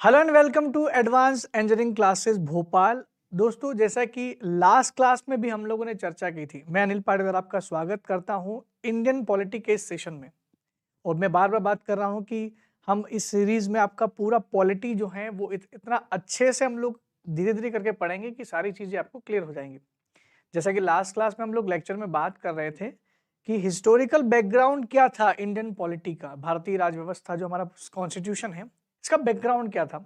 Hello and welcome to advance engineering classes Bhopal. दोस्तों, जैसा कि लास्ट क्लास में भी हम लोगों ने चर्चा की थी, मैं अनिल पाटीदार आपका स्वागत करता हूं इंडियन पॉलिटी के इस सेशन में। और मैं बार बार बात कर रहा हूं कि हम इस सीरीज में आपका पूरा पॉलिटी जो है वो इतना अच्छे से हम लोग धीरे धीरे करके पढ़ेंगे कि सारी चीजें आपको क्लियर हो जाएंगी। जैसा कि लास्ट क्लास में हम लोग लेक्चर में बात कर रहे थे कि हिस्टोरिकल बैकग्राउंड क्या था इंडियन पॉलिटी का, भारतीय राज व्यवस्था जो हमारा कॉन्स्टिट्यूशन है इसका बैकग्राउंड क्या था।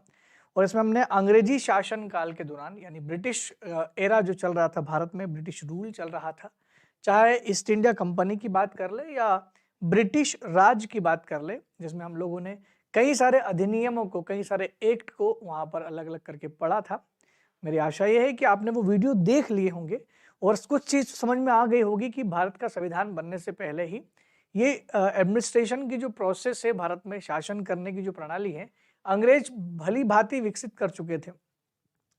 और इसमें हमने अंग्रेजी शासन काल के दौरान यानी ब्रिटिश एरा जो चल रहा था भारत में, ब्रिटिश रूल चल रहा था, चाहे ईस्ट इंडिया कंपनी की बात कर ले या ब्रिटिश राज की बात कर ले, जिसमें हम लोगों ने कई सारे अधिनियमों को, कई सारे एक्ट को वहां पर अलग अलग करके पढ़ा था। मेरी आशा यह है कि आपने वो वीडियो देख लिए होंगे और कुछ चीज समझ में आ गई होगी कि भारत का संविधान बनने से पहले ही ये एडमिनिस्ट्रेशन की जो प्रोसेस है, भारत में शासन करने की जो प्रणाली है, अंग्रेज भली भांति विकसित कर चुके थे।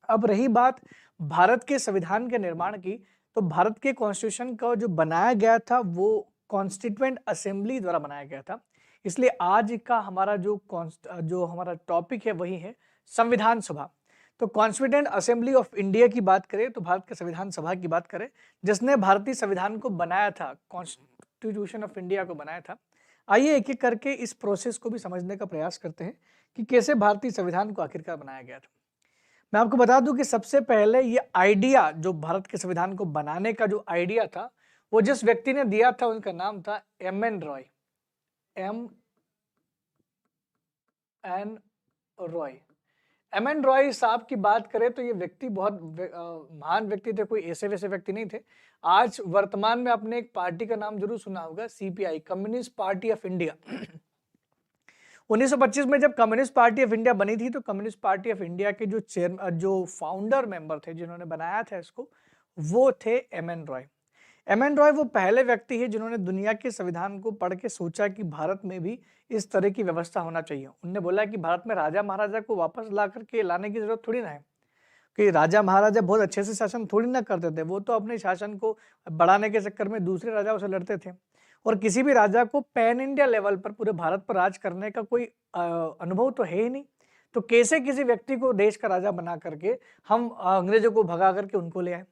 अब रही बात भारत के संविधान के निर्माण की, तो भारत के कॉन्स्टिट्यूशन का जो बनाया गया था वो कॉन्स्टिट्यूएंट असेंबली द्वारा बनाया गया था। इसलिए आज का हमारा जो हमारा टॉपिक है वही है संविधान सभा। तो कॉन्स्टिट्यूएंट असेंबली ऑफ इंडिया की बात करें तो भारत के संविधान सभा की बात करें, जिसने भारतीय संविधान को बनाया था, कॉन्स्टिट्यूशन ऑफ इंडिया को बनाया था। आइए एक एक करके इस प्रोसेस को भी समझने का प्रयास करते हैं कि कैसे भारतीय संविधान को आखिरकार बनाया गया था। मैं आपको बता दूं कि सबसे पहले ये आइडिया, जो भारत के संविधान को बनाने का जो आइडिया था, वो जिस व्यक्ति ने दिया था उनका नाम था M N Roy. M N Roy साहब की बात करें तो ये व्यक्ति बहुत महान व्यक्ति थे, कोई ऐसे वैसे व्यक्ति नहीं थे। आज वर्तमान में आपने एक पार्टी का नाम जरूर सुना होगा, CPI, communist party of India. 1925 में जब कम्युनिस्ट पार्टी ऑफ इंडिया बनी थी तो कम्युनिस्ट पार्टी ऑफ इंडिया के जो फाउंडर मेंबर थे, जिन्होंने बनाया था इसको, वो थे M N Roy. M N Roy वो पहले व्यक्ति है जिन्होंने दुनिया के संविधान को पढ़ के सोचा कि भारत में भी इस तरह की व्यवस्था होना चाहिए। उन्होंने बोला कि भारत में राजा महाराजा को वापस ला करके लाने की जरूरत थोड़ी ना है, कि राजा महाराजा बहुत अच्छे से शासन थोड़ी ना करते थे, वो तो अपने शासन को बढ़ाने के चक्कर में दूसरे राजाओं से लड़ते थे। और किसी भी राजा को पैन इंडिया लेवल पर पूरे भारत पर राज करने का कोई अनुभव तो है ही नहीं। तो कैसे किसी व्यक्ति को देश का राजा बना करके हम अंग्रेजों को भगा करके उनको ले आए।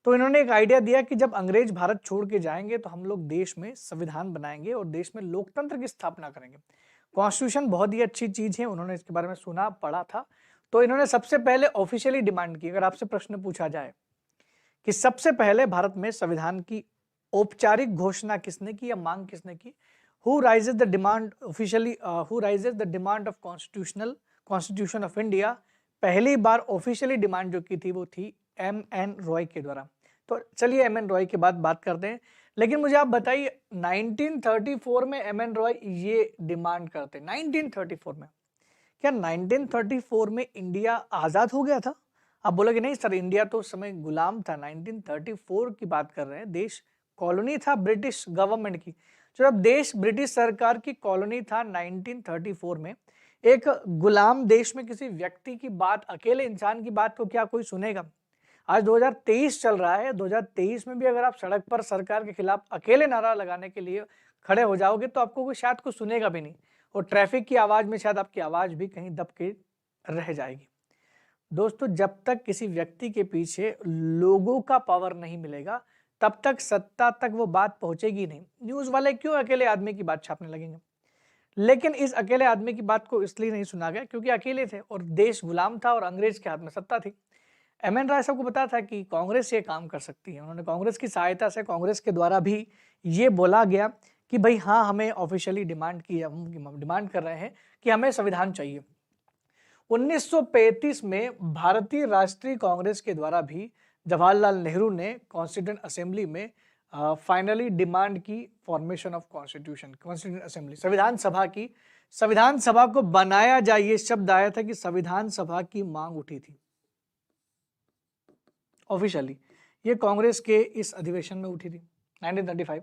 तो इन्होंने एक आइडिया दिया कि जब अंग्रेज भारत छोड़ के जाएंगे तो हम लोग देश में संविधान बनाएंगे और देश में लोकतंत्र की स्थापना करेंगे। कॉन्स्टिट्यूशन बहुत ही अच्छी चीज है, उन्होंने इसके बारे में सुना पढ़ा था। तो इन्होंने सबसे पहले ऑफिशियली डिमांड की, अगर आपसे प्रश्न पूछा जाए कि सबसे पहले भारत में संविधान की औपचारिक घोषणा किसने की या मांग किसने की, who rises the demand officially, who rises the demand of constitution of India, पहली बार ऑफिशियली डिमांड जो की थी वो थी एम एन रॉय के द्वारा। तो चलिए एम एन रॉय के बाद बात करते हैं। लेकिन मुझे आप बताइए 1934 में एम एन रॉय ये डिमांड करते, 1934 में, क्या 1934 में इंडिया आजाद हो गया था? आप बोलोगे नहीं सर, इंडिया तो उस समय गुलाम था। 1934 की बात कर रहे हैं, देश कॉलोनी था ब्रिटिश गवर्नमेंट की। जब देश ब्रिटिश सरकार की कॉलोनी था 1934 में, एक गुलाम देश में किसी व्यक्ति की बात, अकेले इंसान की बात को क्या कोई सुनेगा? आज 2023 चल रहा है, 2023 में भी अगर आप सड़क पर सरकार के खिलाफ अकेले नारा लगाने के लिए खड़े हो जाओगे तो आपको कोई शायद कुछ सुनेगा भी नहीं, और ट्रैफिक की आवाज में शायद आपकी आवाज भी कहीं दब के रह जाएगी। दोस्तों, जब तक किसी व्यक्ति के पीछे लोगों का पावर नहीं मिलेगा तब तक सत्ता तक वो बात पहुंचेगी नहीं। न्यूज वाले क्यों अकेले आदमी की बात छापने लगेंगे? लेकिन इस अकेले आदमी की बात को इसलिए नहीं सुना गया क्योंकि अकेले थे और देश गुलाम था और अंग्रेज के हाथ में सत्ता थी। एम एन राय साहब को पता था कि कांग्रेस ये काम कर सकती है। उन्होंने कांग्रेस की सहायता से, कांग्रेस के द्वारा भी ये बोला गया कि भाई हाँ, हमें ऑफिशियली डिमांड की, हम डिमांड कर रहे हैं कि हमें संविधान चाहिए। 1935 में भारतीय राष्ट्रीय कांग्रेस के द्वारा भी जवाहरलाल नेहरू ने कॉन्स्टिट्यूएंट असेंबली में फाइनली डिमांड की formation of constitution, constituent assembly, संविधान सभा की। संविधान सभा को बनाया जाए, ये शब्द आया था कि संविधान सभा की मांग उठी थी ऑफिशियली। ये कांग्रेस के इस अधिवेशन में उठी थी 1935।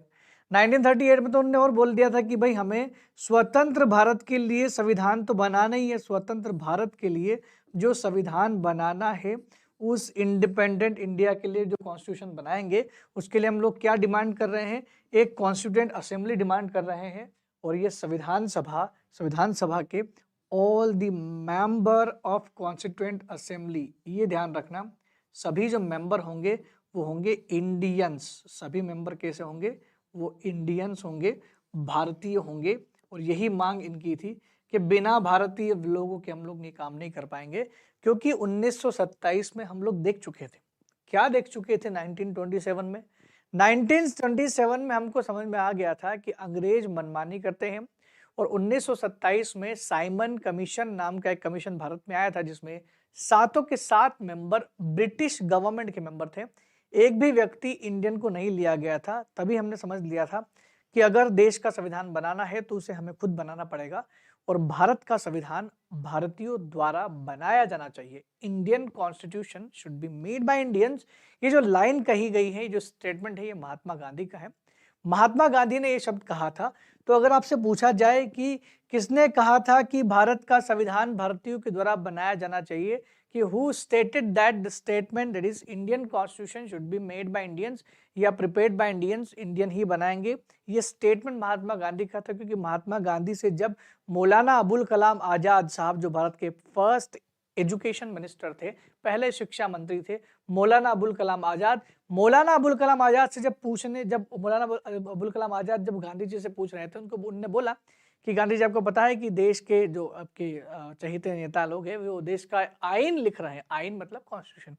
1938 में तो उन्होंने और बोल दिया था कि भाई हमें स्वतंत्र भारत के लिए संविधान तो बनाना ही है। स्वतंत्र भारत के लिए जो संविधान बनाना है, उस इंडिपेंडेंट इंडिया के लिए जो कॉन्स्टिट्यूशन बनाएंगे, उसके लिए हम लोग क्या डिमांड कर रहे हैं? एक कॉन्स्टिट्यूएंट असेंबली डिमांड कर रहे हैं। और ये संविधान सभा के all the member of Constituent assembly, ये ध्यान रखना, सभी जो मेंबर होंगे वो होंगे इंडियंस। सभी मेंबर कैसे होंगे? वो इंडियंस होंगे, भारतीय होंगे। और यही मांग इनकी थी कि बिना भारतीय लोगों के हम लोग ये काम नहीं कर पाएंगे, क्योंकि 1927 में हम लोग देख चुके थे। क्या देख चुके थे 1927 में? 1927 में हमको समझ में आ गया था कि अंग्रेज मनमानी करते हैं, और 1927 में साइमन कमीशन नाम का एक कमीशन भारत में आया था, जिसमें सातों के सात मेंबर ब्रिटिश गवर्नमेंट के मेंबर थे। एक भी व्यक्ति इंडियन को नहीं लिया गया था। तभी हमने समझ लिया था कि अगर देश का संविधान बनाना है तो उसे हमें खुद बनाना पड़ेगा, और भारत का संविधान भारतीयों द्वारा बनाया जाना चाहिए। Indian constitution should be made by Indians. ये जो लाइन कही गई है, जो स्टेटमेंट है, ये महात्मा गांधी का है। महात्मा गांधी ने ये शब्द कहा था। तो अगर आपसे पूछा जाए कि किसने कहा था कि भारत का संविधान भारतीयों के द्वारा बनाया जाना चाहिए, कि who stated that the statement that is Indian constitution should be made by Indians या प्रिपेयर्ड बाय इंडियंस, इंडियन ही बनाएंगे, ये स्टेटमेंट महात्मा गांधी का था। क्योंकि महात्मा गांधी से जब मौलाना अबुल कलाम आजाद साहब, जो भारत के फर्स्ट एजुकेशन मिनिस्टर थे, पहले शिक्षा मंत्री थे, मौलाना अबुल कलाम आजाद, मौलाना अबुल कलाम आजाद से जब मौलाना अबुल कलाम आजाद जब गांधी जी से पूछ रहे थे, उन्होंने बोला कि गांधी जी, आपको पता है कि देश के जो आपके चहेते नेता लोग हैं, वो देश का आईन लिख रहे हैं, आईन मतलब कॉन्स्टिट्यूशन,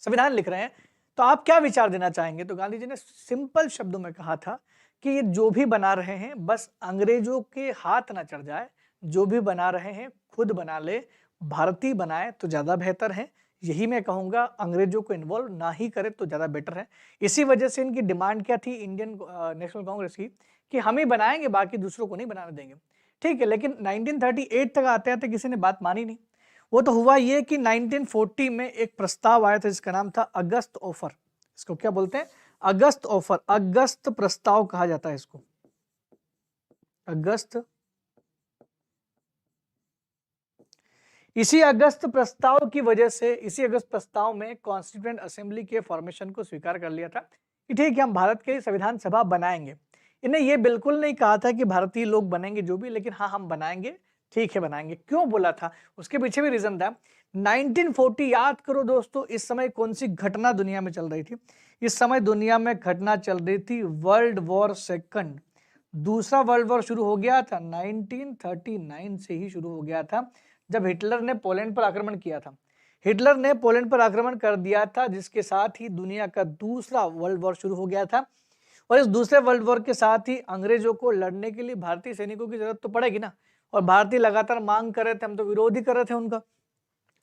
संविधान लिख रहे हैं, तो आप क्या विचार देना चाहेंगे? तो गांधी जी ने सिंपल शब्दों में कहा था कि ये जो भी बना रहे हैं बस अंग्रेजों के हाथ ना चढ़ जाए, जो भी बना रहे हैं खुद बना ले, भारतीय बनाए तो ज्यादा बेहतर है। यही मैं कहूंगा, अंग्रेजों को इन्वॉल्व ना ही करे तो ज्यादा बेटर है। इसी वजह से इनकी डिमांड क्या थी इंडियन नेशनल कांग्रेस की, कि हम ही बनाएंगे, बाकी दूसरों को नहीं बनाने देंगे। ठीक है, लेकिन 1938 तक आते आते किसी ने बात मानी नहीं। वो तो हुआ ये कि 1940 में एक प्रस्ताव आया था जिसका नाम था अगस्त ऑफर। इसको क्या बोलते हैं? अगस्त ऑफर, अगस्त प्रस्ताव कहा जाता है इसको, अगस्त। इसी अगस्त प्रस्ताव की वजह से, इसी अगस्त प्रस्ताव में कॉन्स्टिट्यूएंट असेंबली के फॉर्मेशन को स्वीकार कर लिया था कि ठीक है, हम भारत के लिए संविधान सभा बनाएंगे। इन्हें ये बिल्कुल नहीं कहा था कि भारतीय लोग बनेंगे जो भी, लेकिन हाँ, हम बनाएंगे, ठीक है बनाएंगे। क्यों बोला था? उसके पीछे भी रीजन था। 1940 याद करो दोस्तों, इस समय कौन सी घटना दुनिया में चल रही थी? इस समय दुनिया में घटना चल रही थी वर्ल्ड वॉर सेकंड। दूसरा वर्ल्ड वॉर शुरू हो गया था 1939 से ही शुरू हो गया था, जब हिटलर ने पोलैंड पर आक्रमण किया था। हिटलर ने पोलैंड पर आक्रमण कर दिया था, जिसके साथ ही दुनिया का दूसरा वर्ल्ड वॉर शुरू हो गया था। और इस दूसरे वर्ल्ड वॉर के साथ ही अंग्रेजों को लड़ने के लिए भारतीय सैनिकों की जरूरत तो पड़ेगी ना। और भारतीय लगातार मांग कर रहे थे, हम तो विरोध ही कर रहे थे उनका।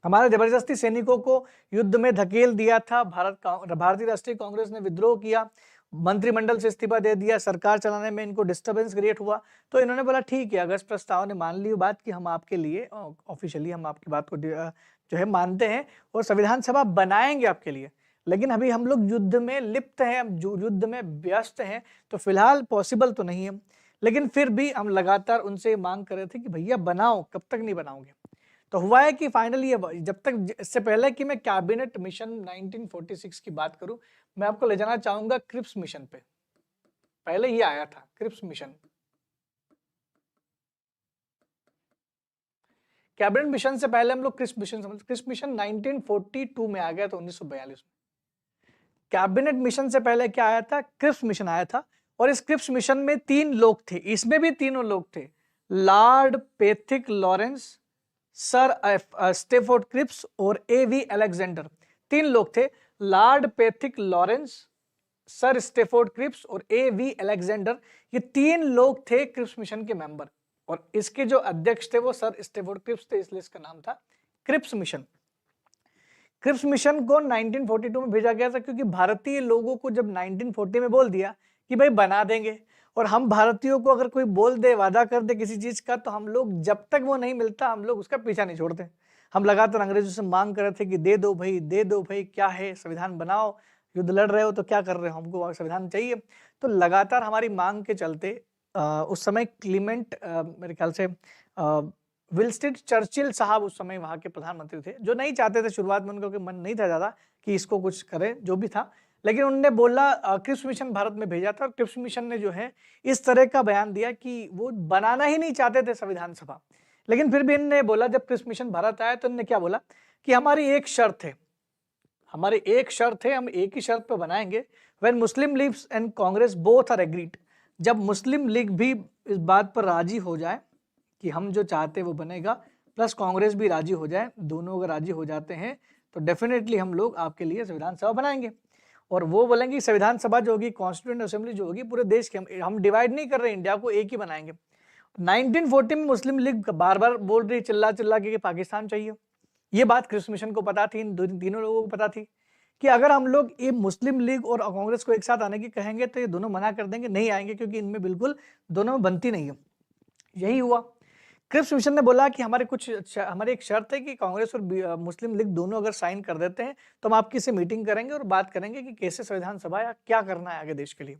हमारे जबरदस्ती सैनिकों को युद्ध में धकेल दिया था। भारतीय राष्ट्रीय कांग्रेस ने विद्रोह किया, मंत्रिमंडल से इस्तीफा दे दिया, सरकार चलाने में इनको डिस्टर्बेंस क्रिएट हुआ। तो इन्होंने बोला ठीक है, अगस्त प्रस्ताव ने मान ली बात कि हम आपके लिए ऑफिशियली हम आपकी बात को जो है मानते हैं और संविधान सभा बनाएंगे आपके लिए। लेकिन अभी हम लोग युद्ध में लिप्त हैं, हम युद्ध में व्यस्त हैं, तो फिलहाल पॉसिबल तो नहीं है। लेकिन फिर भी हम लगातार उनसे मांग कर रहे थे कि भैया बनाओ, कब तक नहीं बनाओगे? तो हुआ है कि फाइनली, जब तक, इससे पहले कि मैं कैबिनेट मिशन 1946 की बात करूं, मैं आपको ले जाना चाहूंगा क्रिप्स मिशन पे। पहले ये आया था क्रिप्स मिशन। कैबिनेट मिशन से पहले हम लोग क्रिप्स मिशन समझ, क्रिप्स मिशन 1942 में आ गया था, 1942 में। कैबिनेट मिशन से पहले क्या आया था? क्रिप्स मिशन आया था। और इस क्रिप्स मिशन में 3 लोग थे, इसमें भी तीनों लोग थे, Lord Pethick Lawrence, Sir Stafford Cripps और एवी अलेक्जेंडर। 3 लोग थे, Lord Pethick Lawrence, Sir Stafford Cripps और एवी अलेक्जेंडर। ये 3 लोग थे क्रिप्स मिशन के मेंबर, और इसके जो अध्यक्ष थे वो सर स्टेफोर्ड क्रिप्स थे, इसलिए इसका नाम था क्रिप्स मिशन। क्रिप्स मिशन को 1942 में भेजा गया था, क्योंकि भारतीय लोगों को जब 1940 में बोल दिया कि भाई बना देंगे, और हम भारतीयों को अगर कोई बोल दे, वादा कर दे किसी चीज का, तो हम लोग जब तक वो नहीं मिलता हम लोग उसका पीछा नहीं छोड़ते। हम लगातार अंग्रेजों से मांग कर रहे थे कि दे दो भाई, दे दो भाई, क्या है, संविधान बनाओ, युद्ध लड़ रहे हो तो क्या कर रहे हो, हमको संविधान चाहिए। तो लगातार हमारी मांग के चलते उस समय क्लीमेंट, मेरे ख्याल से विंस्टन चर्चिल साहब उस समय वहां के प्रधानमंत्री थे, जो नहीं चाहते थे, शुरुआत में उनका मन नहीं था ज्यादा कि इसको कुछ करें, जो भी था, लेकिन उन्होंने बोला, क्रिप्स मिशन भारत में भेजा था। और क्रिप्स मिशन ने जो है इस तरह का बयान दिया कि वो बनाना ही नहीं चाहते थे संविधान सभा, लेकिन फिर भी इनने बोला, जब क्रिप्स मिशन भारत आया तो इनने क्या बोला कि हमारी एक शर्त है, हम एक ही शर्त पे बनाएंगे, when Muslim League and Congress both are agreed, जब मुस्लिम लीग भी इस बात पर राजी हो जाए कि हम जो चाहते हैं वो बनेगा, प्लस कांग्रेस भी राजी हो जाए, दोनों अगर राजी हो जाते हैं तो डेफिनेटली हम लोग आपके लिए संविधान सभा बनाएंगे। और वो बोलेंगे संविधान सभा जो होगी, कॉन्स्टिट्यूएंट असेंबली जो होगी, पूरे देश की, हम डिवाइड नहीं कर रहे इंडिया को, एक ही बनाएंगे। 1940 में मुस्लिम लीग बार बार बोल रही, चिल्ला के पाकिस्तान चाहिए। ये बात क्रिप्स मिशन को पता थी, इन तीनों लोगों को पता थी कि अगर हम लोग ये मुस्लिम लीग और कांग्रेस को एक साथ आने की कहेंगे तो ये दोनों मना कर देंगे, नहीं आएंगे, क्योंकि इनमें बिल्कुल दोनों में बनती नहीं है। यही हुआ। क्रिप्स मिशन ने बोला कि हमारी एक शर्त है कि कांग्रेस और मुस्लिम लीग दोनों अगर साइन कर देते हैं तो हम आपकी से मीटिंग करेंगे और बात करेंगे कि कैसे संविधान सभा या क्या करना है आगे देश के लिए।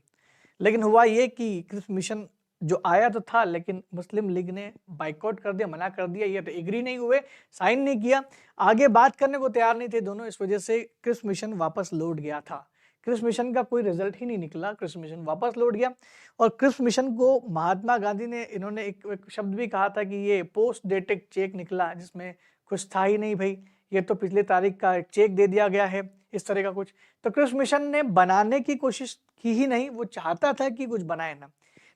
लेकिन हुआ ये कि क्रिप्स मिशन जो आया तो था, लेकिन मुस्लिम लीग ने बाइकआउट कर दिया, मना कर दिया, ये तो एग्री नहीं हुए, साइन नहीं किया, आगे बात करने को तैयार नहीं थे दोनों। इस वजह से क्रिप्स मिशन वापस लौट गया था। क्रिप्स मिशन का कोई रिजल्ट ही नहीं निकला, क्रिप्स मिशन वापस लौट गया। और क्रिप्स मिशन को महात्मा गांधी ने, इन्होंने एक शब्द भी कहा था कि ये पोस्ट डेटेड चेक निकला, जिसमें कुछ था ही नहीं भाई, ये तो पिछले तारीख का चेक दे दिया गया है, इस तरह का कुछ। तो क्रिप्स मिशन ने बनाने की कोशिश की ही नहीं, वो चाहता था कि कुछ बनाए ना।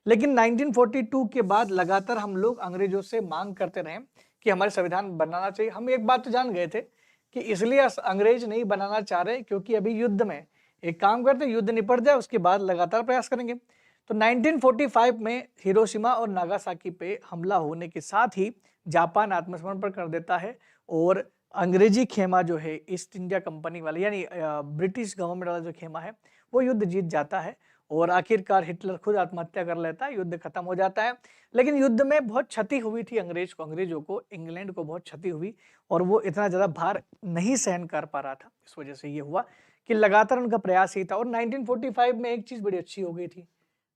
लेकिन 1942 के बाद लगातार हम लोग अंग्रेजों से मांग करते रहे कि हमारे संविधान बनाना चाहिए। हम एक बात तो जान गए थे कि इसलिए अंग्रेज नहीं बनाना चाह रहे क्योंकि अभी युद्ध में, एक काम करते युद्ध निपट जाए उसके बाद लगातार प्रयास करेंगे। तो 1945 में हिरोशिमा और नागासाकी पे हमला होने के साथ ही जापान आत्मसमर्पण कर देता है और अंग्रेजी खेमा जो है, ईस्ट इंडिया कंपनी वाले यानी ब्रिटिश गवर्नमेंट वाला जो खेमा है, वो युद्ध जीत जाता है और आखिरकार हिटलर खुद आत्महत्या कर लेता है, युद्ध खत्म हो जाता है। लेकिन युद्ध में बहुत क्षति हुई थी अंग्रेजों को, इंग्लैंड को बहुत क्षति हुई और वो इतना ज्यादा भार नहीं सहन कर पा रहा था। इस वजह से ये हुआ कि लगातार उनका प्रयास ही था। और 1945 में एक चीज बड़ी अच्छी हो गई थी।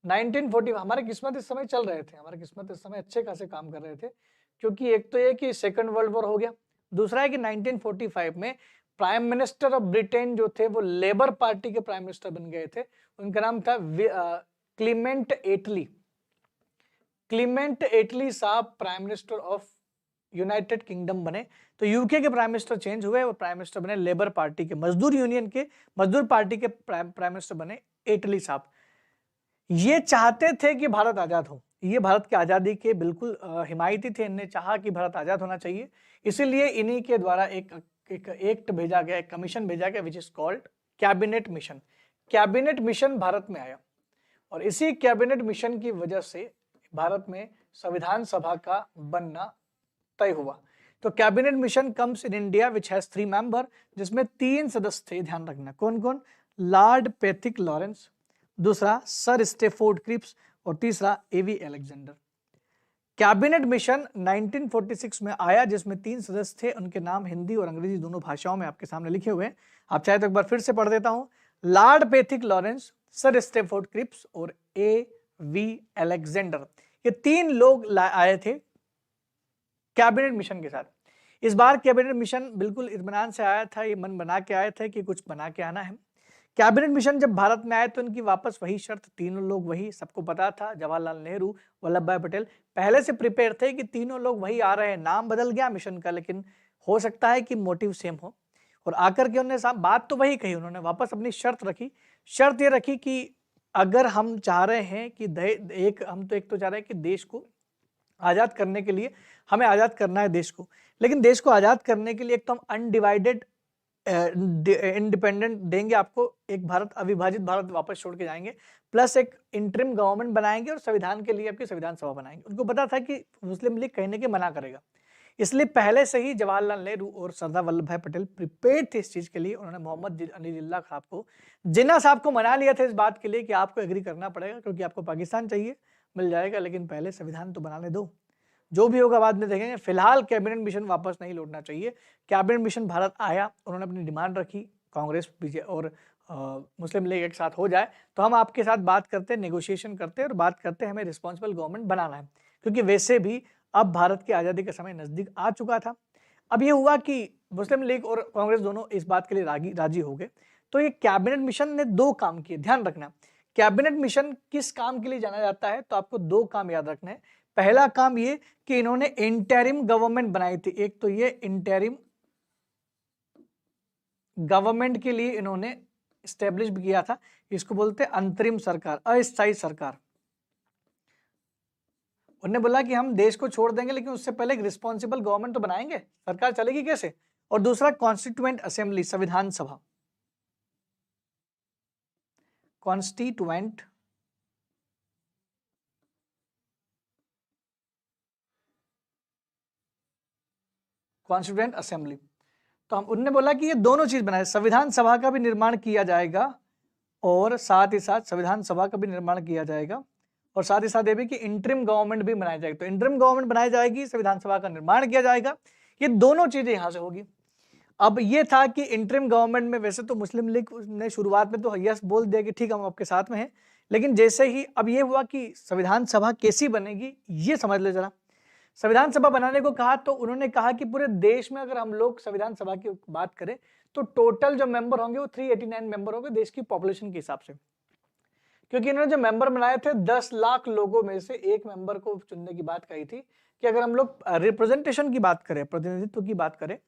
1940 हमारे किस्मत इस समय चल रहे थे, हमारे किस्मत इस समय अच्छे खासे काम कर रहे थे, क्योंकि एक तो ये कि सेकंड वर्ल्ड वॉर हो गया, दूसरा है कि 1945 में प्राइम मिनिस्टर ऑफ ब्रिटेन जो थे वो लेबर पार्टी के प्राइम मिनिस्टर बन गए थे। उनका नाम था क्लीमेंट एटली। क्लीमेंट एटली साहब prime minister of United kingdom बने। तो यूके के प्राइम मिनिस्टर चेंज हुए और प्राइम मिनिस्टर बने लेबर पार्टी के, मजदूर पार्टी के प्राइम मिनिस्टर बने एटली साहब। ये चाहते थे कि भारत आजाद हो, ये भारत की आजादी के बिल्कुल हिमायती थे, इन्हें चाहा कि भारत आजाद होना चाहिए। इसीलिए इन्हीं के द्वारा एक एक्ट भेजा गया, एक कमीशन भेजा गया, which is called cabinet mission. Cabinet mission Bharat में आया और इसी कैबिनेट मिशन की वजह से भारत में संविधान सभा का बनना तय हुआ। तो cabinet mission comes in India which has 3 member, जिसमें 3 सदस्य थे, ध्यान रखना कौन कौन, लॉर्ड पैथिक लॉरेंस, दूसरा सर स्टेफोर्ड क्रिप्स और तीसरा एवी अलेक्जेंडर। कैबिनेट मिशन 1946 में आया जिसमें 3 सदस्य थे, उनके नाम हिंदी और अंग्रेजी दोनों भाषाओं में आपके सामने लिखे हुए हैं, आप चाहे तो एक बार फिर से पढ़ देता हूं। Lord Pethick Lawrence, Sir Stafford Cripps और एवी अलेक्जेंडर, ये 3 लोग आए थे कैबिनेट मिशन के साथ। इस बार कैबिनेट मिशन बिल्कुल इत्मीनान से आया था, ये मन बना के आए थे कि कुछ बना के आना है। कैबिनेट मिशन जब भारत में आए तो उनकी वापस वही शर्त, तीनों लोग वही, सबको पता था, जवाहरलाल नेहरू, वल्लभ भाई पटेल पहले से प्रिपेयर थे कि तीनों लोग वही आ रहे हैं। नाम बदल गया मिशन का, लेकिन हो सकता है कि मोटिव सेम हो। और आकर के उन्होंने बात तो वही कही, उन्होंने वापस अपनी शर्त रखी। शर्त ये रखी कि अगर हम चाह रहे हैं कि एक तो चाह रहे हैं कि देश को आजाद करने के लिए, हमें आजाद करना है देश को, लेकिन देश को आजाद करने के लिए एक तो हम अनडिवाइडेड इंडिपेंडेंट देंगे आपको, एक भारत, अविभाजित भारत वापस छोड़ के जाएंगे, प्लस एक इंटरिम गवर्नमेंट बनाएंगे और संविधान के लिए आपकी संविधान सभा बनाएंगे। उनको पता था कि मुस्लिम लीग कहने के मना करेगा, इसलिए पहले से ही जवाहरलाल नेहरू और सरदार वल्लभ भाई पटेल प्रिपेयर्ड थे इस चीज के लिए। उन्होंने मोहम्मद अली जिन्ना साहब को मना लिया था इस बात के लिए कि आपको एग्री करना पड़ेगा क्योंकि आपको पाकिस्तान चाहिए, मिल जाएगा, लेकिन पहले संविधान तो बनाने दो, जो भी होगा बाद में देखेंगे। फिलहाल कैबिनेट मिशन वापस नहीं लौटना चाहिए। कैबिनेट मिशन भारत आया, उन्होंने अपनी डिमांड रखी, कांग्रेस बीजेपी और मुस्लिम लीग एक साथ हो जाए तो हम आपके साथ बात करते, नेगोशिएशन करते और बात करते हमें रिस्पॉन्सिबल गवर्नमेंट बनाना है, क्योंकि वैसे भी अब भारत की आज़ादी का समय नजदीक आ चुका था। अब ये हुआ कि मुस्लिम लीग और कांग्रेस दोनों इस बात के लिए राजी हो गए। तो ये कैबिनेट मिशन ने 2 काम किए, ध्यान रखना। कैबिनेट मिशन किस काम के लिए जाना जाता है तो आपको 2 काम याद रखना है। पहला काम ये कि इन्होंने इंटरिम गवर्नमेंट बनाई थी। एक तो ये इंटरिम गवर्नमेंट के लिए इन्होंने स्टेब्लिश किया था, इसको बोलते हैं अंतरिम सरकार, अस्थायी सरकार। उन्होंने बोला कि हम देश को छोड़ देंगे लेकिन उससे पहले एक रिस्पॉन्सिबल गवर्नमेंट तो बनाएंगे, सरकार चलेगी कैसे। और दूसरा कॉन्स्टिट्यूएंट असेंबली, संविधान सभा, कॉन्स्टिट्यूएंट असेंबली। तो हम उन्होंने बोला कि ये दोनों चीज बनाए, संविधान सभा का भी निर्माण किया जाएगा और साथ ही साथ संविधान सभा का भी निर्माण किया जाएगा और साथ ही साथ ये भी कि इंटरिम गवर्नमेंट भी बनाई जाएगी। तो इंटरिम गवर्नमेंट बनाई जाएगी, संविधान सभा का निर्माण किया जाएगा, ये दोनों चीजें यहां से होगी। अब ये था कि इंटरिम गवर्नमेंट में वैसे तो मुस्लिम लीग ने शुरुआत में तो यस बोल दिया कि ठीक हम आपके साथ में हैं, लेकिन जैसे ही अब ये हुआ कि संविधान सभा कैसी बनेगी ये समझ ले जरा। संविधान सभा बनाने को कहा तो उन्होंने कहा कि पूरे देश में अगर हम लोग संविधान सभा की बात करें तो टोटल जो मेंबर होंगे वो 389 मेंबर होंगे देश की पॉपुलेशन के हिसाब से, क्योंकि इन्होंने जो मेंबर बनाए थे 10 लाख लोगों में से एक मेंबर को चुनने की बात कही थी कि अगर हम लोग रिप्रेजेंटेशन की बात करें, प्रतिनिधित्व की बात करें,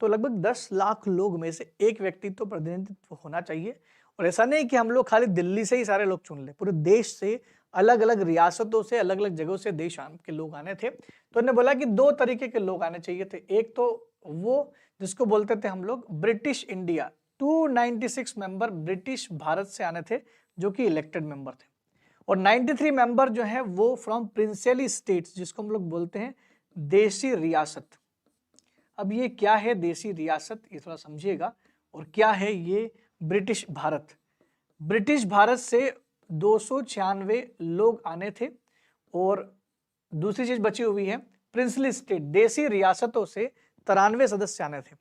तो लगभग 10 लाख लोग में से एक व्यक्ति तो प्रतिनिधित्व होना चाहिए। और ऐसा नहीं कि हम लोग खाली दिल्ली से ही सारे लोग चुन ले, पूरे देश से अलग अलग रियासतों से अलग अलग जगहों से देश के लोग आने थे। तो उन्होंने बोला कि दो तरीके के लोग आने चाहिए थे, एक तो वो जिसको बोलते थे हम लोग British India, 296 member British Bharat से आने थे जो कि इलेक्टेड मेंबर थे, और 93 मेंबर जो है वो फ्रॉम प्रिंसियली स्टेट्स जिसको हम लोग बोलते हैं देशी रियासत। अब ये क्या है देशी रियासत, ये थोड़ा समझिएगा, और क्या है ये ब्रिटिश भारत। ब्रिटिश भारत से 296 लोग आने थे, और दूसरी चीज बची हुई है प्रिंसली स्टेट, देशी रियासतों से 93 सदस्य आने थे।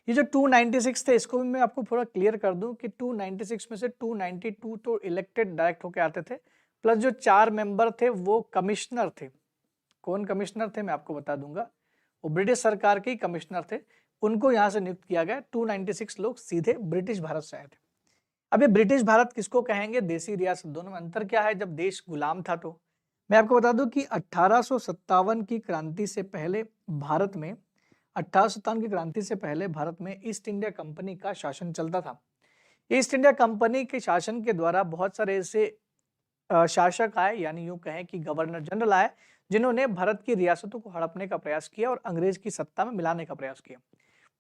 ये जो 296 थे इसको भी मैं आपको थोड़ा क्लियर कर दूं कि 296 में से 292 तो इलेक्टेड डायरेक्ट होके आते थे, प्लस जो 4 मेंबर थे वो कमिश्नर थे। कौन कमिश्नर थे मैं आपको बता दूंगा, वो ब्रिटिश सरकार के ही कमिश्नर थे, उनको यहाँ से नियुक्त किया गया। 296 लोग सीधे ब्रिटिश भारत से आए थे। अब ये ब्रिटिश भारत किसको कहेंगे, देशी रियासत, दोनों में अंतर क्या है। जब देश गुलाम था तो मैं आपको बता दूं कि 1857 की क्रांति से पहले भारत में 1857 की क्रांति से पहले भारत में ईस्ट इंडिया कंपनी का शासन चलता था। ईस्ट इंडिया कंपनी के शासन के द्वारा बहुत सारे ऐसे शासक आए, यानी यूं कहें कि गवर्नर जनरल आए, जिन्होंने भारत की रियासतों को हड़पने का प्रयास किया और अंग्रेज की सत्ता में मिलाने का प्रयास किया।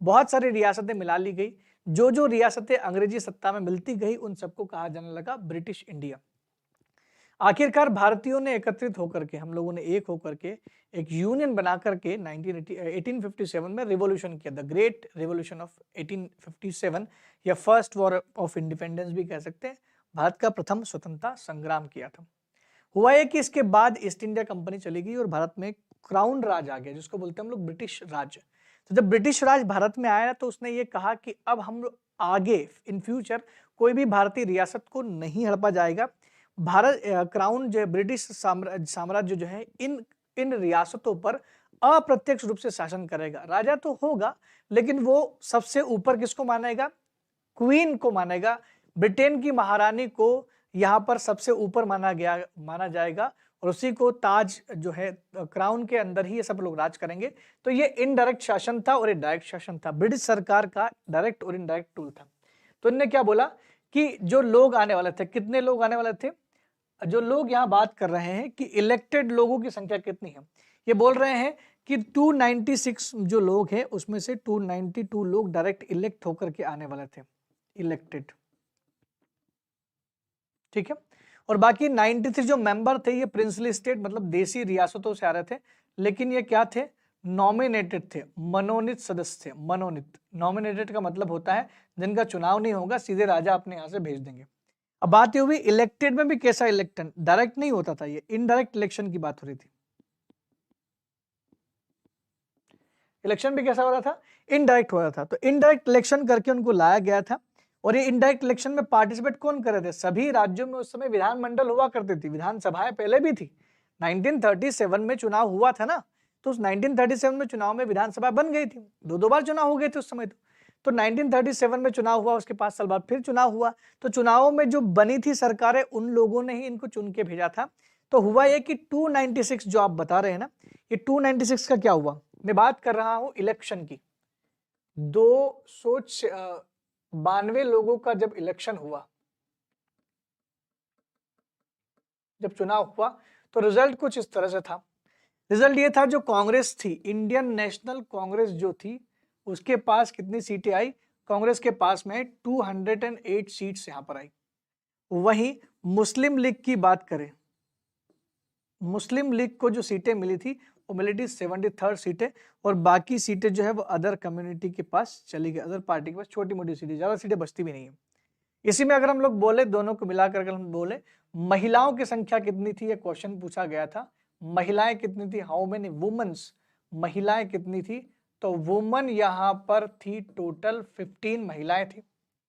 बहुत सारी रियासतें मिला ली गई, जो जो रियासतें अंग्रेजी सत्ता में मिलती गई उन सबको कहा जाने लगा ब्रिटिश इंडिया। आखिरकार भारतीयों ने एकत्रित होकर के, हम लोगों ने एक होकर के एक यूनियन बना करके 1857 में रिवॉल्यूशन किया, द ग्रेट रिवॉल्यूशन ऑफ 1857, या फर्स्ट वॉर ऑफ इंडिपेंडेंस भी कह सकते हैं। भारत का प्रथम स्वतंत्रता संग्राम किया था। हुआ है कि इसके बाद ईस्ट इंडिया कंपनी चली गई और भारत में क्राउन राज आ गया, जिसको बोलते हैं हम लोग ब्रिटिश राज। तो जब ब्रिटिश राज भारत में आया तो उसने ये कहा कि अब हम आगे इन फ्यूचर कोई भी भारतीय रियासत को नहीं हड़पा जाएगा। भारत क्राउन जो ब्रिटिश साम्राज्य जो है इन रियासतों पर अप्रत्यक्ष रूप से शासन करेगा। राजा तो होगा लेकिन वो सबसे ऊपर किसको मानेगा, क्वीन को मानेगा। ब्रिटेन की महारानी को यहाँ पर सबसे ऊपर माना जाएगा और उसी को ताज जो है क्राउन के अंदर ही ये सब लोग राज करेंगे। तो ये इनडायरेक्ट शासन था और ये डायरेक्ट शासन था, ब्रिटिश सरकार का डायरेक्ट और इनडायरेक्ट टूल था। तो इन्होंने क्या बोला कि जो लोग आने वाले थे, कितने लोग आने वाले थे, जो लोग यहाँ बात कर रहे हैं कि इलेक्टेड लोगों की संख्या कितनी है, ये बोल रहे हैं कि 296 जो लोग हैं उसमें से 292 लोग डायरेक्ट इलेक्ट होकर के आने वाले थे, इलेक्टेड, ठीक है। और बाकी 93 जो मेंबर थे ये प्रिंसली स्टेट मतलब देशी रियासतों से आ रहे थे, लेकिन ये क्या थे, नॉमिनेटेड थे, मनोनीत सदस्य थे। मनोनीत, नॉमिनेटेड का मतलब होता है जिनका चुनाव नहीं होगा, सीधे राजा अपने यहाँ से भेज देंगे। अब बात ये हुई इलेक्टेड में भी कैसा इलेक्शन, डायरेक्ट नहीं होता था, ये इनडायरेक्ट इलेक्शन की बात हो रही थी। इलेक्शन भी कैसा हो रहा था, इनडायरेक्ट हो रहा था। तो इनडायरेक्ट इलेक्शन करके उनको लाया गया था। और ये इनडायरेक्ट इलेक्शन में पार्टिसिपेट कौन कर रहे थे, सभी राज्यों में उस समय विधानमंडल हुआ करती थी, विधानसभाएं पहले भी थी। 1937 में चुनाव हुआ था ना, तो उस 1937 में चुनाव में विधानसभा बन गई थी, दो बार चुनाव हो गए थे उस समय। तो 1937 में चुनाव हुआ, उसके 5 साल बाद फिर चुनाव हुआ। तो चुनावों में जो बनी थी सरकारें उन लोगों ने ही इनको चुन के भेजा था। तो हुआ ये कि 296 जो आप बता रहे हैं ना, ये 296 का क्या हुआ, मैं बात कर रहा हूं इलेक्शन की। 292 लोगों का जब इलेक्शन हुआ, जब चुनाव हुआ, तो रिजल्ट कुछ इस तरह से था। रिजल्ट ये था, जो कांग्रेस थी, इंडियन नेशनल कांग्रेस जो थी, उसके पास कितनी सीटें आई, कांग्रेस के पास में 208 सीट्स यहां पर आई। वहीं मुस्लिम लीग की बात करें, मुस्लिम लीग को जो सीटें मिली थी वो मिली थी 73 सीटें, और बाकी सीटें जो है वो अदर कम्युनिटी के पास चली गई, अदर पार्टी के पास, छोटी मोटी सीटें, ज्यादा सीटें बचती भी नहीं है। इसी में अगर हम लोग बोले, दोनों को मिलाकर अगर हम बोले, महिलाओं की संख्या कितनी थी, ये क्वेश्चन पूछा गया था, महिलाएं कितनी थी, हाउ मेनी वुमेन्स, महिलाएं कितनी थी, तो वुमन यहां पर थी टोटल 15 महिलाएं थी।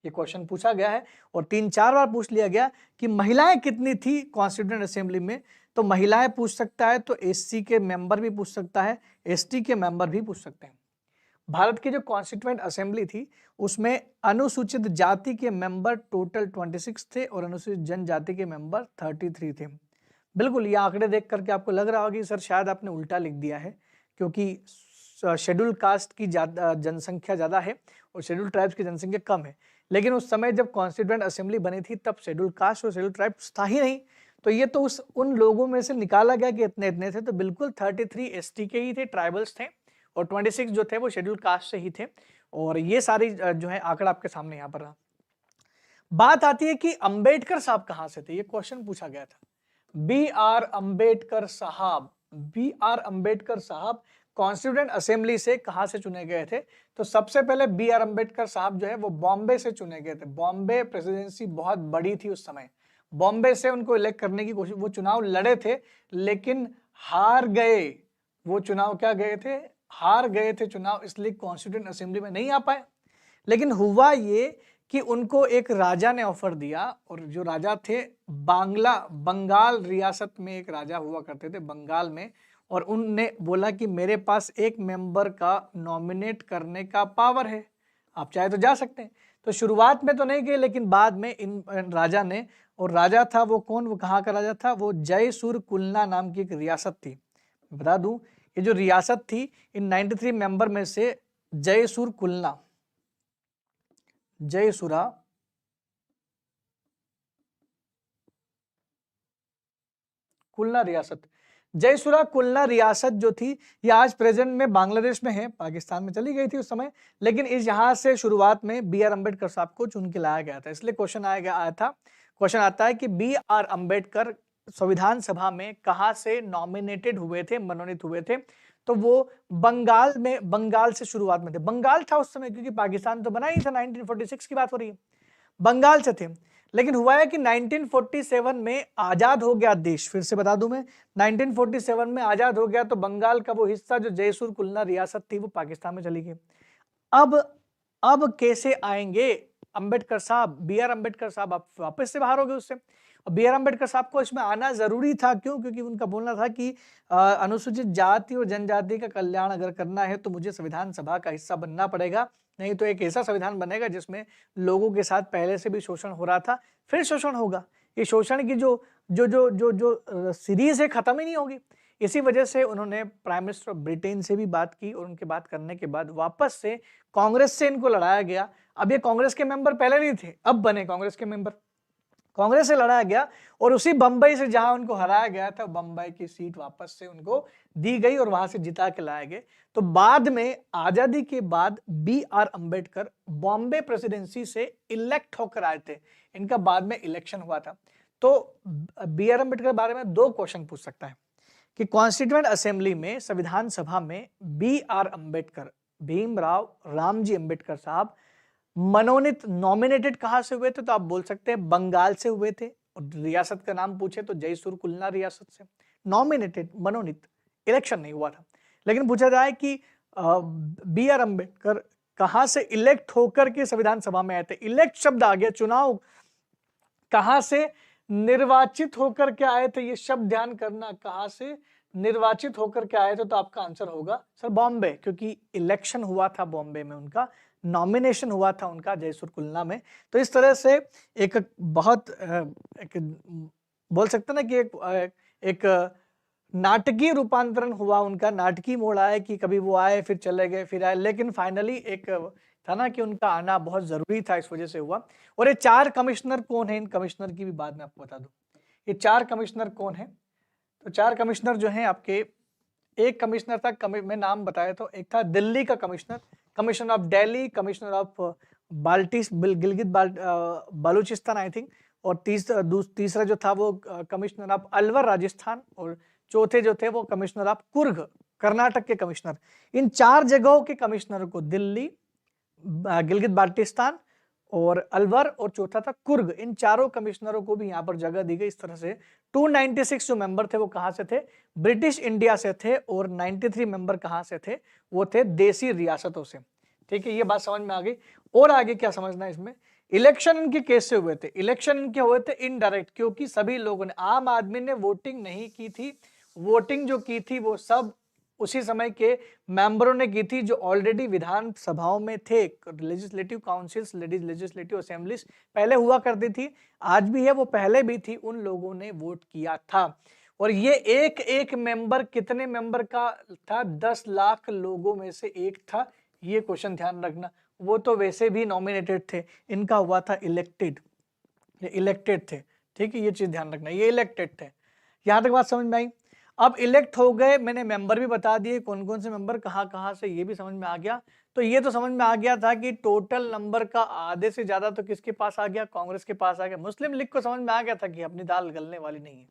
ये क्वेश्चन पूछा गया है और 3-4 बार पूछ लिया गया कि महिलाएं कितनी थी कॉन्स्टिट्यूएंट असेंबली में। तो महिलाएं पूछ सकता है तो एससी के मेंबर भी पूछ सकता है, एसटी के मेंबर भी पूछ सकते हैं। भारत की जो कॉन्स्टिट्यूएंट असेंबली थी उसमें अनुसूचित जाति के मेंबर टोटल 26 थे और अनुसूचित जनजाति के मेंबर 33 थे। बिल्कुल, ये आंकड़े देख करके आपको लग रहा होगा कि सर शायद आपने उल्टा लिख दिया है, क्योंकि शेड्यूल कास्ट की जनसंख्या ज्यादा है और शेड्यूल ट्राइब्स की जनसंख्या कम है। लेकिन उस समय जब कॉन्स्टिट्यूएंट असेंबली बनी थी तब शेड्यूल कास्ट और शेड्यूल ट्राइब्स था ही नहीं, तो ये तो उन लोगों में से निकाला गया कि इतने इतने थे। तो बिल्कुल 33 एसटी के ही थे, ट्राइबल्स थे, और 26 जो थे वो शेड्यूल कास्ट से ही थे। और ये सारी जो है आंकड़ा आपके सामने यहाँ पर रहा। बात आती है कि अंबेडकर साहब कहाँ से थे, ये क्वेश्चन पूछा गया था। बी आर अंबेडकर साहब, बी आर अंबेडकर साहब कॉन्स्टिट्यूएंट असेंबली से कहां से चुने गए थे, तो सबसे पहले बी आर अंबेडकर साहब जो है वो बॉम्बे से चुने गए थे। बॉम्बे प्रेसिडेंसी बहुत बड़ी थी उस समय, बॉम्बे से उनको इलेक्ट करने की कोशिश, वो चुनाव लड़े थे लेकिन हार गए। वो चुनाव क्या गए थे, हार गए थे चुनाव, इसलिए कॉन्स्टिट्यूएंट असेंबली में नहीं आ पाए। लेकिन हुआ ये कि उनको एक राजा ने ऑफर दिया, और जो राजा थे बंगाल रियासत में एक राजा हुआ करते थे बंगाल में, और उनने बोला कि मेरे पास एक मेंबर का नॉमिनेट करने का पावर है, आप चाहे तो जा सकते हैं। तो शुरुआत में तो नहीं गए, लेकिन बाद में इन राजा ने, और राजा था वो कौन, वो कहाँ का राजा था, वो जयसुर कुलना नाम की एक रियासत थी। बता दूं, ये जो रियासत थी, इन 93 मेंबर में से जयसुर कुलना, जयसुरा कुलना रियासत, जयसुरा कुलना रियासत जो थी, ये आज प्रेजेंट में बांग्लादेश में है, पाकिस्तान में चली गई थी उस समय, लेकिन इस यहाँ से शुरुआत में बी आर अम्बेडकर साहब को चुन के लाया गया था। इसलिए क्वेश्चन आया था, क्वेश्चन आता है कि बी आर अम्बेडकर संविधान सभा में कहाँ से नॉमिनेटेड हुए थे, मनोनीत हुए थे, तो वो बंगाल में, बंगाल से शुरुआत में थे। बंगाल था उस समय, क्योंकि पाकिस्तान तो बना ही था, 1946 की बात हो रही है, बंगाल से थे। लेकिन हुआ है कि 1947 में आजाद हो गया देश, फिर से बता दूं मैं, 1947 में आजाद हो गया, तो बंगाल का वो हिस्सा जो जयसुर कुलना रियासत थी वो पाकिस्तान में चली गई। अब कैसे आएंगे अंबेडकर साहब, बी आर अंबेडकर साहब आप वापस से बाहर हो गए उससे। बी आर अम्बेडकर साहब को इसमें आना जरूरी था, क्यों, क्योंकि उनका बोलना था कि अनुसूचित जाति और जनजाति का कल्याण अगर करना है तो मुझे संविधान सभा का हिस्सा बनना पड़ेगा, नहीं तो एक ऐसा संविधान बनेगा जिसमें लोगों के साथ पहले से भी शोषण हो रहा था, फिर शोषण होगा। ये शोषण की जो जो जो जो जो सीरीज है खत्म ही नहीं होगी। इसी वजह से उन्होंने प्राइम मिनिस्टर ऑफ ब्रिटेन से भी बात की, और उनके बात करने के बाद वापस से कांग्रेस से इनको लड़ाया गया। अब ये कांग्रेस के मेंबर पहले नहीं थे, अब बने कांग्रेस के मेंबर, कांग्रेस से लड़ाया गया, और उसी बंबई से जहां उनको हराया गया था, बंबई की सीट वापस से उनको दी गई और वहां से जिता के लाए गए। तो बाद में आजादी के बाद B R Ambedkar Bombay Presidency से इलेक्ट होकर आए थे, इनका बाद में इलेक्शन हुआ था। तो बी आर अंबेडकर के बारे में 2 क्वेश्चन पूछ सकता है कि कॉन्स्टिट्यूएंट असेंबली में, संविधान सभा में बी आर अंबेडकर, भीमराव रामजी अंबेडकर साहब मनोनीत, नॉमिनेटेड कहां से हुए थे, तो आप बोल सकते हैं बंगाल से हुए थे, और रियासत का नाम पूछे तो जयसुर कुलना रियासत से। नॉमिनेटेड, मनोनीत, इलेक्शन नहीं हुआ था। लेकिन पूछा जाए कि बी आर अम्बेडकर कहां से इलेक्ट होकर के संविधान सभा में आए थे, इलेक्ट शब्द आ गया, चुनाव, कहां से निर्वाचित होकर के आए थे, ये शब्द ध्यान करना, कहां से निर्वाचित होकर के आए थे, तो आपका आंसर होगा सर बॉम्बे, क्योंकि इलेक्शन हुआ था बॉम्बे में, उनका नॉमिनेशन हुआ था उनका जयसुर कुलना में। तो इस तरह से एक बहुत एक बोल सकते ना कि एक नाटकीय रूपांतरण हुआ उनका, नाटकीय मोड़ आया कि कभी वो आए फिर चले गए फिर आए, लेकिन फाइनली एक था ना कि उनका आना बहुत जरूरी था, इस वजह से हुआ। और ये 4 कमिश्नर कौन है, इन कमिश्नर की भी बात मैं आपको बता दूं। ये 4 कमिश्नर कौन है? तो 4 कमिश्नर जो हैं आपके, एक कमिश्नर था, मैं नाम बताया तो, एक था दिल्ली का commissioner, commissioner of Delhi, commissioner of Gilgit Balochistan I think, और तीसरा जो था वो कमिश्नर ऑफ अलवर राजस्थान, और चौथे जो थे वो कमिश्नर ऑफ कुर्ग कर्नाटक के कमिश्नर। इन 4 जगहों के कमिश्नर को, दिल्ली, गिलगित बाल्टिस्तान और अलवर और चौथा था कुर्ग, इन चारों कमिश्नरों को भी यहाँ पर जगह दी गई। इस तरह से 296 जो मेंबर थे वो कहां से थे? ब्रिटिश इंडिया से थे, और 93 मेंबर कहां से थे? वो थे देसी रियासतों से। ठीक है, ये बात समझ में आ गई। और आगे क्या समझना है इसमें? इलेक्शन इनके कैसे हुए थे? इलेक्शन इनके हुए थे इनडायरेक्ट, क्योंकि सभी लोगों ने, आम आदमी ने वोटिंग नहीं की थी। वोटिंग जो की थी वो सब उसी समय के मेंबरों ने की थी जो ऑलरेडी विधान सभाओं में थे। लेजिस्लेटिव काउंसिल्स, लेजिस्लेटिव असेंबलीज पहले हुआ करती थी, आज भी है, वो पहले भी थी, उन लोगों ने वोट किया था। और ये एक एक मेंबर कितने मेंबर का था? 10 लाख लोगों में से एक था। ये क्वेश्चन ध्यान रखना। वो तो वैसे भी नॉमिनेटेड थे, इनका हुआ था इलेक्टेड, ये इलेक्टेड थे। ठीक है, ये चीज ध्यान रखना, ये इलेक्टेड थे। यहां तक बात समझ में आई? अब इलेक्ट हो गए, मैंने मेंबर भी बता दिए कौन कौन से मेंबर कहां से, ये भी समझ में आ गया। तो ये तो समझ में आ गया था कि टोटल नंबर का आधे से ज्यादा तो किसके पास आ गया? कांग्रेस के पास आ गया। मुस्लिम लीग को समझ में आ गया था कि अपनी दाल गलने वाली नहीं है।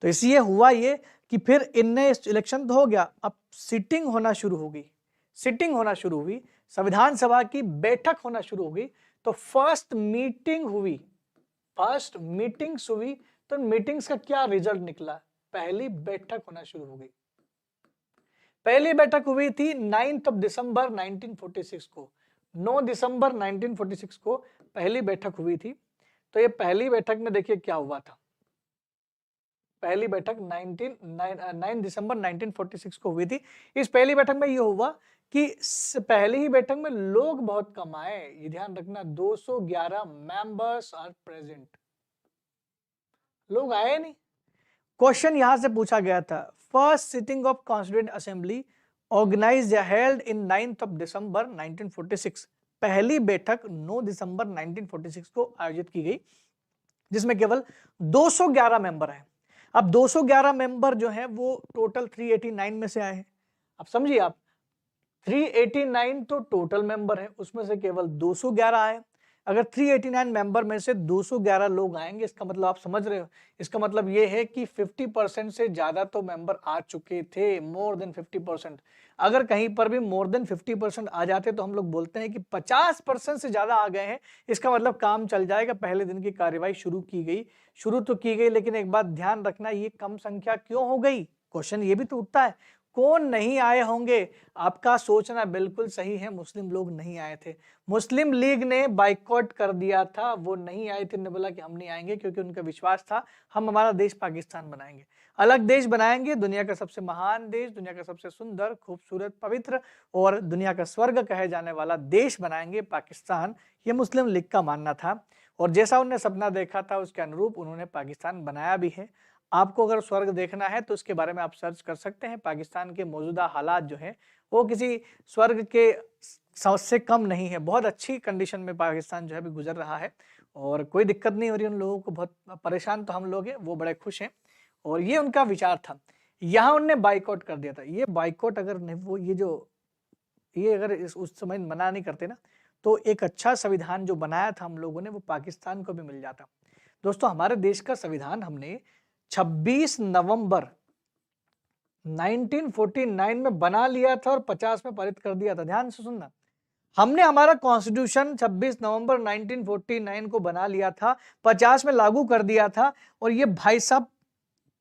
तो इसलिए हुआ ये कि फिर इनने इलेक्शन तो हो गया, अब सिटिंग होना शुरू हो गई, सिटिंग होना शुरू हुई, संविधान सभा की बैठक होना शुरू हो गई। तो फर्स्ट मीटिंग हुई, फर्स्ट मीटिंग्स हुई। तो मीटिंग्स का क्या रिजल्ट निकला? पहली बैठक होना शुरू हो गई। पहली बैठक हुई थी 9 दिसंबर 1946 को, 9 दिसंबर 1946 को पहली बैठक हुई थी। तो ये पहली बैठक में देखिए क्या हुआ था। पहली बैठक 9 दिसंबर 1946 को हुई थी। इस पहली बैठक में ये हुआ कि पहली ही बैठक में लोग बहुत कम आए, ये ध्यान रखना। 211 मेंबर्स आर प्रेजेंट, लोग आए नहीं। क्वेश्चन यहां से पूछा गया था, first sitting of Constituent Assembly organised held in 9 December 1946। पहली बैठक 9 दिसंबर 1946 को आयोजित की गई, जिसमें केवल 211 मेंबर हैं। अब 211 मेंबर जो हैं वो टोटल 389 में से आए हैं। अब समझिए आप, 389 तो टोटल मेंबर है, उसमें से केवल 211 आए। अगर 389 मेंबर में से 211 लोग आएंगे, इसका मतलब आप समझ रहे हो, इसका मतलब ये है कि 50% से ज्यादा तो मेंबर आ चुके थे, मोर देन 50%। अगर कहीं पर भी मोर देन 50% आ जाते तो हम लोग बोलते हैं कि 50% से ज्यादा आ गए हैं, इसका मतलब काम चल जाएगा। पहले दिन की कार्यवाही शुरू की गई, शुरू तो की गई, लेकिन एक बात ध्यान रखना, ये कम संख्या क्यों हो गई? क्वेश्चन ये भी तो उठता है, कौन नहीं आए होंगे? आपका सोचना बिल्कुल सही है, मुस्लिम लोग नहीं आए थे। मुस्लिम लीग ने बाइकआउट कर दिया था, वो नहीं आए थे, ने बोला कि हम नहीं आएंगे, क्योंकि उनका विश्वास था हम हमारा देश पाकिस्तान बनाएंगे, अलग देश बनाएंगे, दुनिया का सबसे महान देश, दुनिया का सबसे सुंदर, खूबसूरत, पवित्र और दुनिया का स्वर्ग कहे जाने वाला देश बनाएंगे पाकिस्तान। ये मुस्लिम लीग का मानना था, और जैसा उन्होंने सपना देखा था उसके अनुरूप उन्होंने पाकिस्तान बनाया भी है। आपको अगर स्वर्ग देखना है तो उसके बारे में आप सर्च कर सकते हैं। पाकिस्तान के मौजूदा हालात जो है वो किसी स्वर्ग के से कम नहीं है, बहुत अच्छी कंडीशन में पाकिस्तान जो है भी गुजर रहा है, और कोई दिक्कत नहीं हो रही उन लोगों को। बहुत परेशान तो हम लोग हैं, वो बड़े खुश हैं, और ये उनका विचार था। यहाँ उनने बाइकआउट कर दिया था। ये बाइकआउट अगर नहीं, वो ये अगर उस समय मना नहीं करते ना, तो एक अच्छा संविधान जो बनाया था हम लोगों ने, वो पाकिस्तान को भी मिल जाता। दोस्तों, हमारे देश का संविधान हमने 26 नवंबर 1949 में बना लिया था और 50 में पारित कर दिया था। ध्यान से सुनना, हमने हमारा कॉन्स्टिट्यूशन 26 नवंबर 1949 को बना लिया था, 50 में लागू कर दिया था, और ये भाई साहब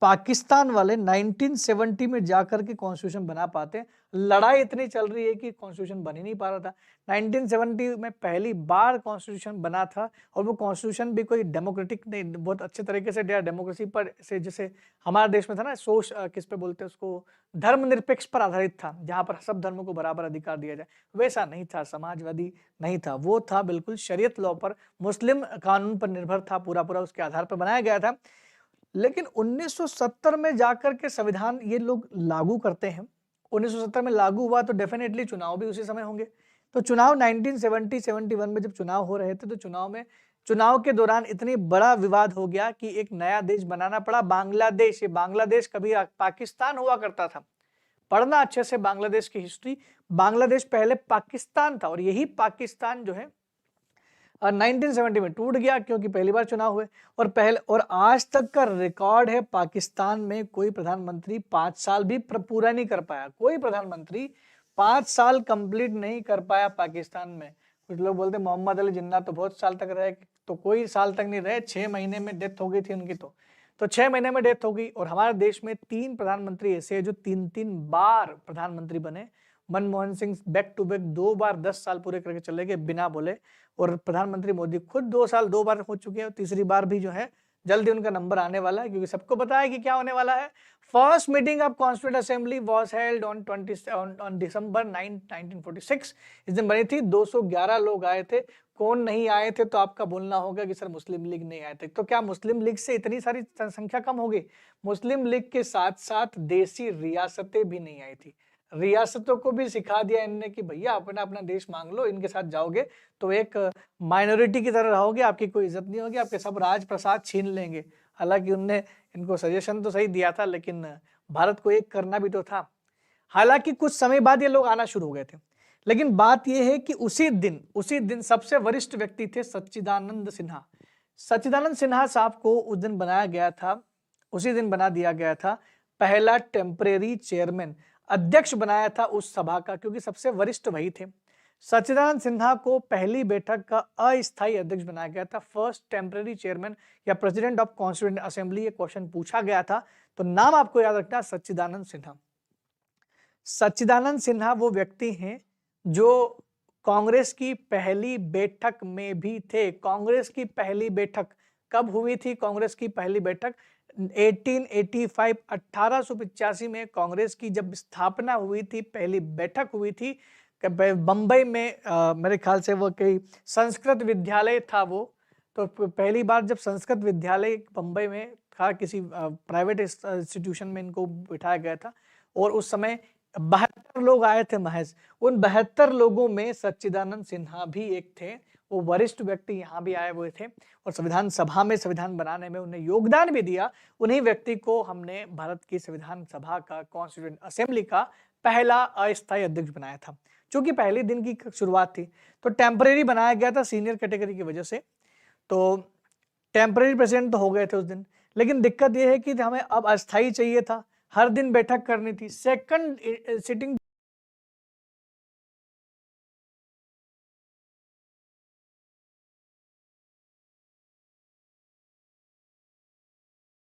पाकिस्तान वाले 1970 में जाकर के कॉन्स्टिट्यूशन बना पाते। लड़ाई इतनी चल रही है कि कॉन्स्टिट्यूशन बन ही नहीं पा रहा था। 1970 में पहली बार कॉन्स्टिट्यूशन बना था, और वो कॉन्स्टिट्यूशन भी कोई डेमोक्रेटिक नहीं, बहुत अच्छे तरीके से डेमोक्रेसी पर से, जैसे हमारे देश में था ना, सोच किस पे बोलते हैं उसको, धर्मनिरपेक्ष पर आधारित था, जहां पर सब धर्मों को बराबर अधिकार दिया जाए। वैसा नहीं था, समाजवादी नहीं था, वो था बिल्कुल शरीयत लॉ पर, मुस्लिम कानून पर निर्भर था, पूरा पूरा उसके आधार पर बनाया गया था। लेकिन 1970 में जाकर के संविधान ये लोग लागू करते हैं। 1970 में लागू हुआ तो डेफिनेटली चुनाव भी उसी समय होंगे। तो चुनाव 1970-71 में जब चुनाव हो रहे थे तो चुनाव के दौरान इतनी बड़ा विवाद हो गया कि एक नया देश बनाना पड़ा, बांग्लादेश। ये बांग्लादेश कभी पाकिस्तान हुआ करता था। पढ़ना अच्छे से बांग्लादेश की हिस्ट्री। बांग्लादेश पहले पाकिस्तान था और यही पाकिस्तान जो है 1970 में टूट गया क्योंकि पहली बार चुनाव हुए। और आज तक का रिकॉर्ड है पाकिस्तान में कोई प्रधानमंत्री 5 साल भी पूरा नहीं कर पाया। कोई प्रधानमंत्री 5 साल कंप्लीट नहीं कर पाया पाकिस्तान में। कुछ लोग बोलते मोहम्मद अली जिन्ना तो बहुत साल तक रहे, तो कोई साल तक नहीं रहे। 6 महीने में डेथ हो गई थी उनकी। तो 6 महीने में डेथ हो गई। और हमारे देश में 3 प्रधानमंत्री ऐसे हैं जो 3-3 बार प्रधानमंत्री बने। Manmohan Singh back to back 2 बार 10 साल पूरे करके चले गए बिना बोले। और प्रधानमंत्री मोदी खुद 2 साल 2 बार हो चुके हैं। तीसरी बार भी जो है जल्दी उनका नंबर आने वाला है, क्योंकि सबको पता है कि क्या होने वाला है। First meeting of Constituent assembly was held on December 9, 1946। इस दिन बनी थी। 211 लोग आए थे। कौन नहीं आए थे तो आपका बोलना होगा कि सर मुस्लिम लीग नहीं आए थे। तो क्या मुस्लिम लीग से इतनी सारी संख्या कम हो गई? मुस्लिम लीग के साथ साथ देसी रियासतें भी नहीं आई थी। रियासतों को भी सिखा दिया इनने कि भैया अपना अपना देश मांग लो, इनके साथ जाओगे तो एक माइनॉरिटी की तरह रहोगे, आपकी कोई इज्जत नहीं होगी, आपके सब राज प्रसाद छीन लेंगे। हालांकि उनने इनको सजेशन तो सही दिया था, लेकिन भारत को एक करना भी तो था। हालांकि कुछ समय बाद ये लोग आना शुरू हो गए थे। लेकिन बात यह है कि उसी दिन सबसे वरिष्ठ व्यक्ति थे सच्चिदानंद सिन्हा। सच्चिदानंद सिन्हा साहब को उस दिन बनाया गया था, उसी दिन बना दिया गया था पहला टेम्परेरी चेयरमैन, अध्यक्ष बनाया था उस सभा का, क्योंकि सबसे वरिष्ठ वही थे। सच्चिदानंद सिन्हा को पहली बैठक का अस्थायी अध्यक्ष बनाया गया था, फर्स्ट टेम्परेरी चेयरमैन या प्रेसिडेंट ऑफ कॉन्स्टिट्यूएंट असेंबली। ये क्वेश्चन पूछा गया था, तो नाम आपको याद रखना, सच्चिदानंद सिन्हा। सच्चिदानंद सिन्हा वो व्यक्ति हैं जो कांग्रेस की पहली बैठक में भी थे। कांग्रेस की पहली बैठक कब हुई थी? कांग्रेस की पहली बैठक 1885 1885 में कांग्रेस की जब स्थापना हुई थी, पहली बैठक हुई थी बंबई में। मेरे ख्याल से वो कोई संस्कृत विद्यालय था वो। तो पहली बार जब संस्कृत विद्यालय बंबई में था, किसी प्राइवेट इंस्टीट्यूशन में इनको बिठाया गया था, और उस समय 72 लोग आए थे महज। उन 72 लोगों में सच्चिदानंद सिन्हा भी एक थे। वो वरिष्ठ व्यक्ति यहाँ भी आए हुए थे और संविधान सभा में संविधान बनाने में उन्हें योगदान भी दिया। उन्हीं व्यक्ति को हमने भारत की संविधान सभा का, कॉन्स्टिट्यूएंट असेंबली का पहला अस्थायी अध्यक्ष बनाया था। क्योंकि पहले दिन की शुरुआत थी तो टेम्परेरी बनाया गया था सीनियर कैटेगरी की वजह से। तो टेम्परेरी प्रेसिडेंट तो हो गए थे उस दिन, लेकिन दिक्कत यह है कि हमें अब अस्थायी चाहिए था, हर दिन बैठक करनी थी। Second sitting